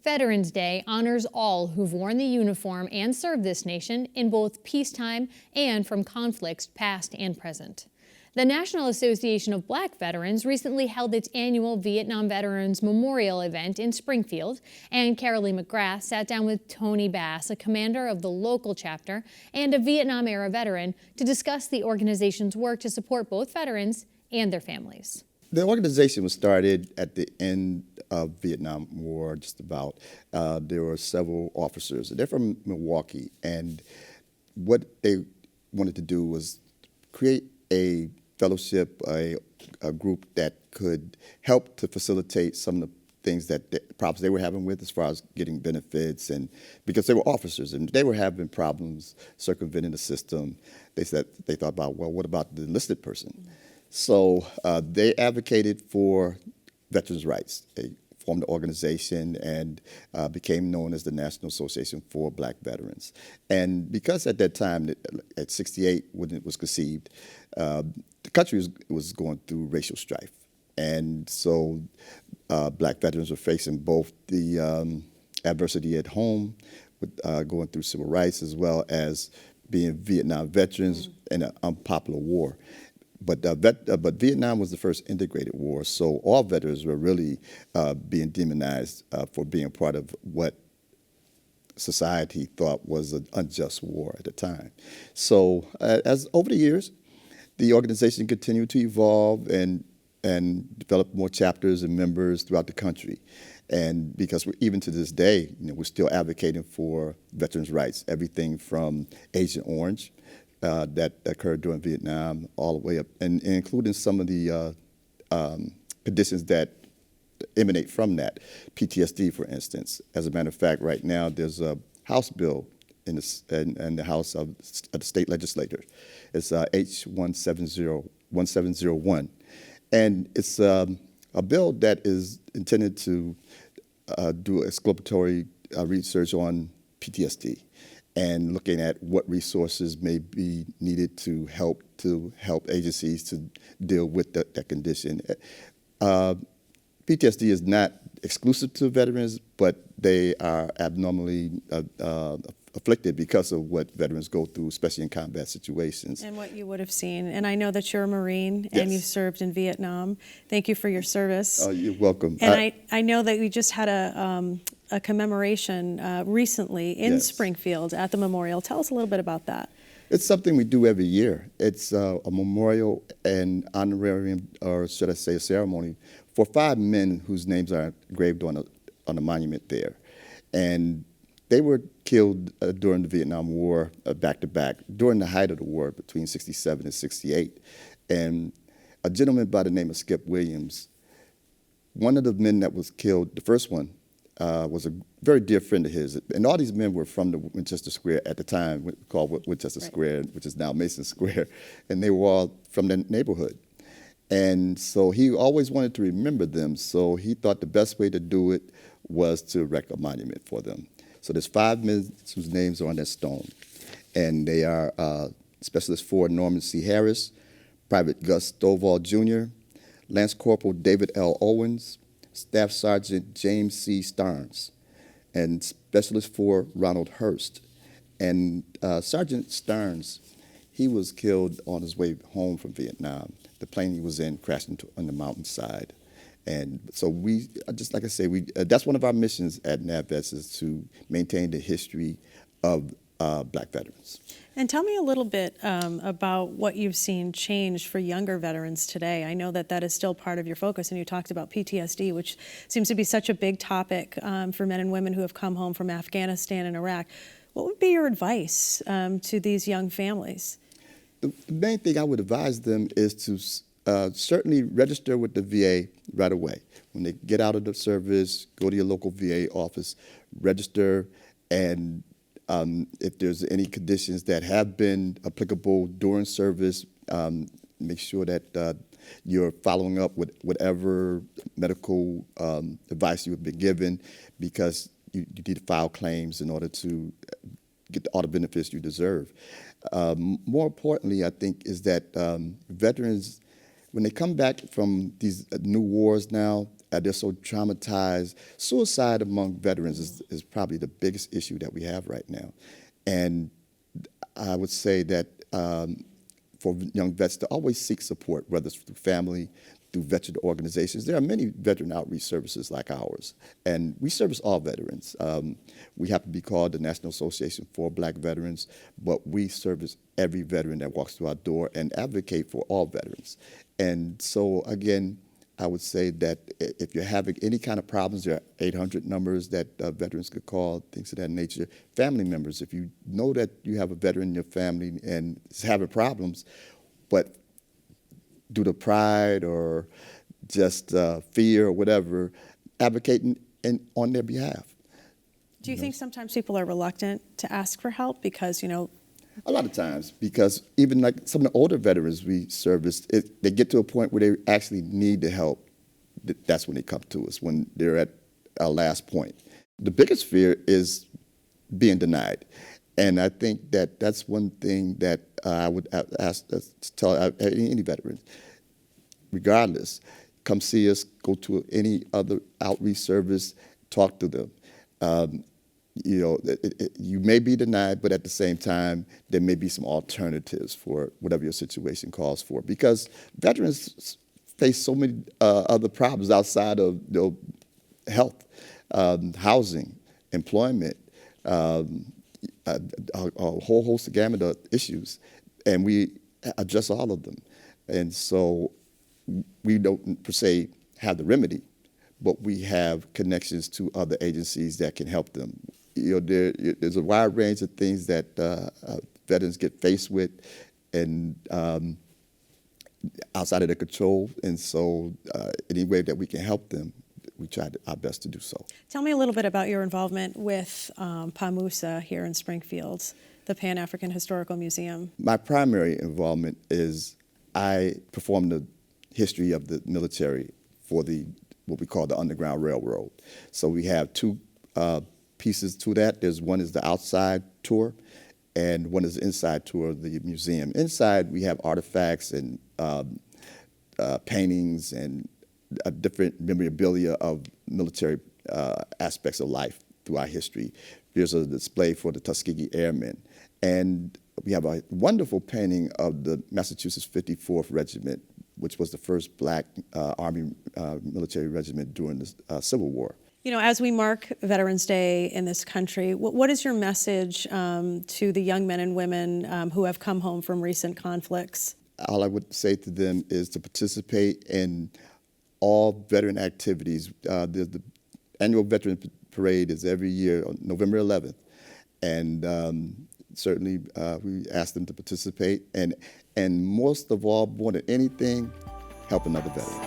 Veterans Day honors all who've worn the uniform and served this nation in both peacetime and from conflicts past and present. The National Association of Black Veterans recently held its annual Vietnam Veterans Memorial event in Springfield, and Carolee McGrath sat down with Tony Bass, a commander of the local chapter and a Vietnam-era veteran, to discuss the organization's work to support both veterans and their families. The organization was started at the end of Vietnam War, just about. There were several officers. They're from Milwaukee, and what they wanted to do was create a fellowship, a group that could help to facilitate some of the things problems they were having with as far as getting benefits, and because they were officers and they were having problems circumventing the system. They thought about, well, what about the enlisted person? So they advocated for veterans' rights. They formed an organization and became known as the National Association for Black Veterans. And because at that time, at '68, when it was conceived, the country was going through racial strife. And so Black veterans were facing both the adversity at home, with going through civil rights, as well as being Vietnam veterans in an unpopular war. But Vietnam was the first integrated war, so all veterans were really being demonized for being part of what society thought was an unjust war at the time. So as over the years, the organization continued to evolve and develop more chapters and members throughout the country. And because even to this day, we're still advocating for veterans' rights, everything from Agent Orange, that occurred during Vietnam, all the way up, and including some of the conditions that emanate from that. PTSD, for instance. As a matter of fact, right now there's a House bill in the House of the state legislature. It's H1701, and it's a bill that is intended to do exploratory research on PTSD, and looking at what resources may be needed to help agencies to deal with that condition. PTSD is not exclusive to veterans, but they are abnormally afflicted because of what veterans go through, especially in combat situations. And what you would have seen. And I know that you're a Marine, yes, and you've served in Vietnam. Thank you for your service. Oh, you're welcome. And I know that we just had a commemoration recently in yes, Springfield at the memorial. Tell us a little bit about that. It's something we do every year. It's a memorial and honorarium, or should I say a ceremony, for 5 men whose names are engraved on a monument there. And they were killed during the Vietnam War, back to back, during the height of the war between '67 and '68. And a gentleman by the name of Skip Williams, one of the men that was killed, the first one, was a very dear friend of his. And all these men were from the Winchester Square at the time, called Winchester Square, which is now Mason Square. And they were all from the neighborhood. And so he always wanted to remember them. So he thought the best way to do it was to erect a monument for them. So there's 5 men whose names are on that stone. And they are Specialist 4 Norman C. Harris, Private Gus Stovall Jr., Lance Corporal David L. Owens, Staff Sergeant James C. Starnes, and Specialist 4 Ronald Hurst. And Sergeant Starnes, he was killed on his way home from Vietnam. The plane he was in crashed on the mountainside. And so we, just like I say, that's one of our missions at NABVets, is to maintain the history of Black veterans. And tell me a little bit about what you've seen change for younger veterans today. I know that that is still part of your focus, and you talked about PTSD, which seems to be such a big topic for men and women who have come home from Afghanistan and Iraq. What would be your advice to these young families? The main thing I would advise them is to certainly register with the VA right away. When they get out of the service, go to your local VA office, register, and if there's any conditions that have been applicable during service, make sure that you're following up with whatever medical advice you've been given, because you need to file claims in order to get all the benefits you deserve. More importantly, I think, is that veterans, when they come back from these new wars now, they're so traumatized. Suicide among veterans is probably the biggest issue that we have right now. And I would say that for young vets to always seek support, whether it's through family, through veteran organizations. There are many veteran outreach services like ours, and we service all veterans. We happen to be called the National Association for Black Veterans, but we service every veteran that walks through our door and advocate for all veterans. And so, again, I would say that if you're having any kind of problems, there are 800 numbers that veterans could call, things of that nature. Family members, if you know that you have a veteran in your family and is having problems, but due to pride or just fear or whatever, advocating on their behalf. Do you think sometimes people are reluctant to ask for help because, A lot of times, because even like some of the older veterans we service, they get to a point where they actually need the help. That's when they come to us, when they're at our last point. The biggest fear is being denied. And I think that that's one thing that I would ask tell any veteran, regardless, come see us, go to any other outreach service, talk to them. You may be denied, but at the same time, there may be some alternatives for whatever your situation calls for. Because veterans face so many other problems outside of health, housing, employment, a whole host of gamut of issues, and we address all of them. And so we don't, per se, have the remedy, but we have connections to other agencies that can help them. There's a wide range of things that veterans get faced with, and outside of their control. And so any way that we can help them, we try our best to do so. Tell me a little bit about your involvement with PAMUSA here in Springfield, the Pan-African Historical Museum. My primary involvement is I perform the history of the military for what we call the Underground Railroad. So we have two pieces to that. One is the outside tour, and one is the inside tour of the museum. Inside, we have artifacts and paintings and different memorabilia of military aspects of life through our history. There's a display for the Tuskegee Airmen. And we have a wonderful painting of the Massachusetts 54th Regiment, which was the first Black Army military regiment during the Civil War. As we mark Veterans Day in this country, what is your message to the young men and women who have come home from recent conflicts? All I would say to them is to participate in all veteran activities. The annual Veteran Parade is every year on November 11th, and certainly we ask them to participate, and most of all, more than anything, help another veteran.